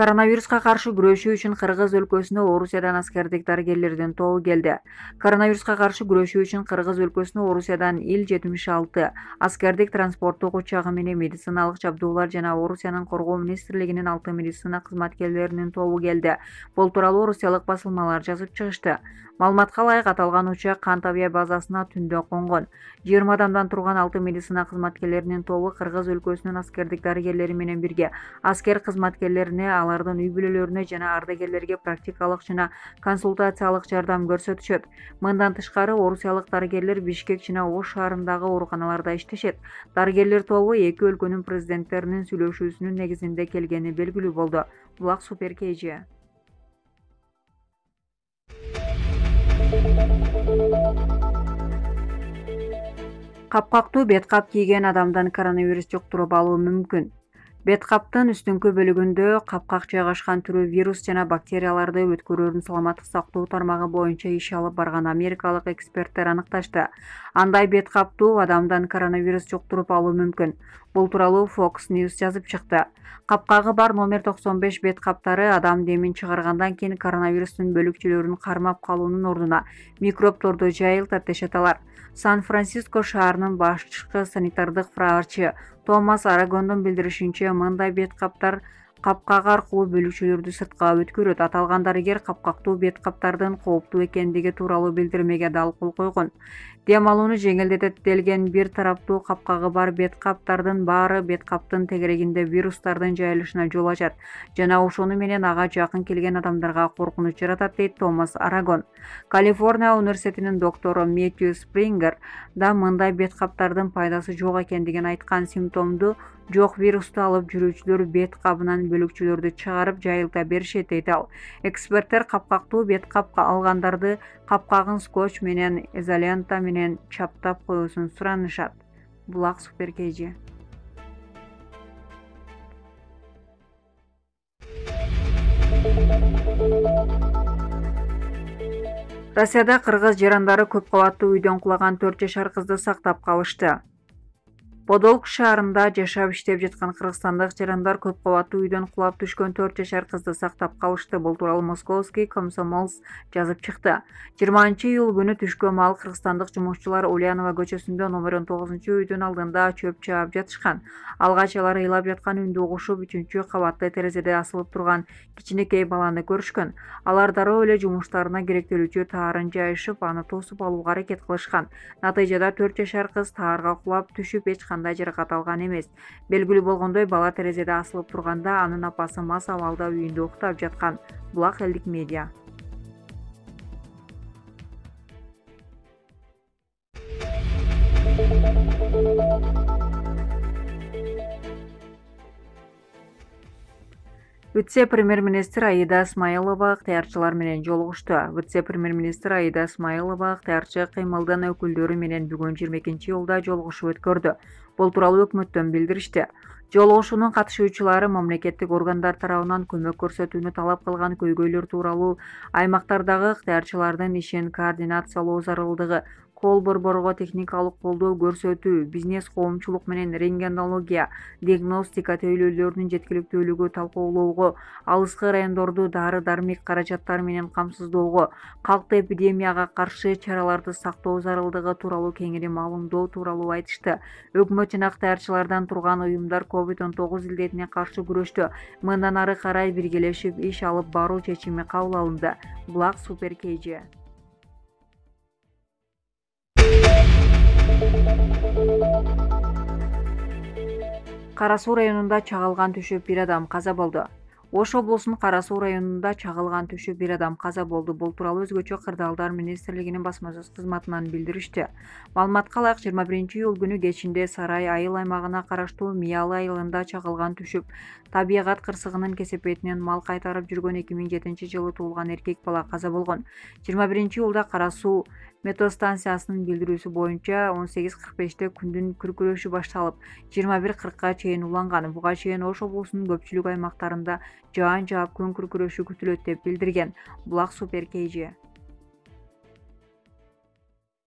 Koronavirusga qarshi kurashuu uchun Qirg'iz өлкөсүнө Орусиядан аскердик дарыгерлердин тобу келди. Коронавирусга каршы күрөшүү үчүн Кыргыз өлкөсүнө Орусиядан Ил-76 аскердик транспорттук учагы менен медициналык жабдуулар жана Орусиянын коргоо министрлигинин 6 медицина кызматкерлеринин тобу келди. Бул тууралуу орусиялык басылмалар жазып чыгышты. Маалыматка ылайык аталган учак Кант авиа базасына түндө конгон. 20 адамдан турган 6 медицина кызматкерлеринин тобу Кыргыз өлкөсүнүн аскердик дарыгерлери менен бирге аскер кызматкерлерине, алардын үй бүлөлөрүнө жана ардагерлерге практикалык жана консультациялык жардам көрсөтүшөт. Мындан тышкары орусиялык дарыгерлер Бишкек жана Ош шаарындагы ооруканаларда иштешет. Дарыгерлер тобу эки өлкөнүн президенттеринин сүйлөшүүсүнүн негизинде келгени белгилүү болду. Булак Супер KG. Капкактуу бет кап кийген адамдан коронавирус жуктуруп алуу мүмкүн. Бет каптын үстүңкү бөлүгүндө капкак жайгашкан түрү вирус жана бактерияларды өткөрүүнүн саламаттык сактоо тармагы боюнча иш алып барган америкалык эксперттер аныкташты. Андай бет каптуу адамдан коронавирус жуктуруп алуу мүмкүн. Бул тууралуу Fox News жазып чыкты. Капкагы бар номер 95 бет каптары адам демин чыгаргандан кийин коронавирустун бөлүкчөлөрүн кармап калуунун ордуна микробторду жайылтат дешет алар. Сан-Франциско шаарынын башкы санитардык врачы Томас Арагондун билдиришинче, мындай бет каптар капкак аркылуу бөлүкчөлөрдү сыртка өткөрөт. Аталган дарыгер капкактуу бет каптардын кооптуу экендиги тууралуу билдирмеге дал кол койгон. Дем алууну жеңилдетет делген бир тараптуу капкагы бар бет каптардын баары бет каптын тегерегинде вирустардын жайылышына жол ачат жана ошону менен ага жакын келген адамдарга коркунуч жаратат, дейт Томас Арагон. Калифорния университетинин доктору Мэтью Спрингер да мындай бет каптардын пайдасы жок экендигин айткан. Симптомду жок вирусту алып жүрүүчүлөр бет кабынан бөлүкчөлөрдү чыгарып жайылта беришет, дейт ал. Эксперттер капкактуу бет кап алгандарды капкагын скотч менен изолента менен чаптап коюусун суранышат. Булак Супер KG. Россияда кыргыз жарандары көп кабаттуу үйдөн кулаган 4 жашар кызды сактап калышты. Подолк шаарында жашап иштеп жаткан кыргызстандык жарандар көп кабаттуу үйдөн кулап түшкөн 4 жашар кызды сактап калышты. Бул тууралуу Московский Комсомолец жазып чыкты. 20-июль күнү түшкө маал кыргызстандык жумушчулар Ульянова көчөсүндө номер 19-үйдүн алдында чөп чаап жатышкан. Алгач алар ыйлап жаткан үндү угушуп, 3-кабатты терезеде асылып турган кичинекей баланы көрүшкөн. Алар дароо эле жумуштарына керектелүүчү таарын жайышып, аны тосуп алууга аракет кылышкан. Натыйжада 4 жашар кыз таарга кулап түшүп кандай жаракат алган эмес. Белгилүү болгондой, бала терезеде асылып турганда анын апасы мас абалда үйүндө уктап жаткан. Булак элдик медиа. Вице-премьер-министр Аида Исмаилова ыктыярчылар менен жолугушту. Вице-премьер-министр Аида Исмаилова ыктыярчы кыймылдын өкүлдөрү менен бүгүн 22-июлда жолугушуу өткөрдү. Бул тууралуу өкмөттөн билдиришти. Жолугушуунун катышуучулары мамлекеттик органдар тарабынан көмөк көрсөтүүнү талап кылган көйгөйлөр тууралуу, аймактардагы ыктыярчылардын ишин координациялоо зарылдыгы, кол борборго техникалык колдоо көрсөтүү, бизнес коомчулук менен рентгенология, диагностика тейлөөлөрүнүн жеткиликтүүлүгү талкуулоого, алыскы райондорду дары-дармек каражаттары менен камсыздоого, калкты эпидемияга каршы чараларды сактоо зарылдыгы тууралуу кеңири маалымдоо тууралуу айтышты. Өкмөт жана ыктыярчылардан турган уюмдар COVID-19 илдетине каршы күрөштө мындан ары карай биргелешип иш алып баруу чечими кабыл алынды. Булак Супер KG. Кара Суу районунда чагылган түшүп бир адам каза болду. Ош облусунун Кара Суу районунда чагылган түшүп бир адам каза болду. Бул тууралуу өзгөчө кырдаалдар министрлигинин басма сөз кызматынан билдиришти. Маалыматка ылайык 21-июль күнү кечинде Сарай айыл аймагына караштуу Миялы айылында чагылган түшүп табигат кырсыгынын кесепетинен мал кайтарып жүргөн 2007-жылы туулган эркек бала каза болгон. 21-июлда Кара Суу метеостанциясынын билдирүүсү боюнча 18:45-те күндүн күркүрөшү башталып, 21:40-ка чейин уланган. Буга чейин Ош облусунун көпчүлүк аймактарында жаан жаап күн күркүрөшү күтүлөт деп билдирген. Булак Супер KG.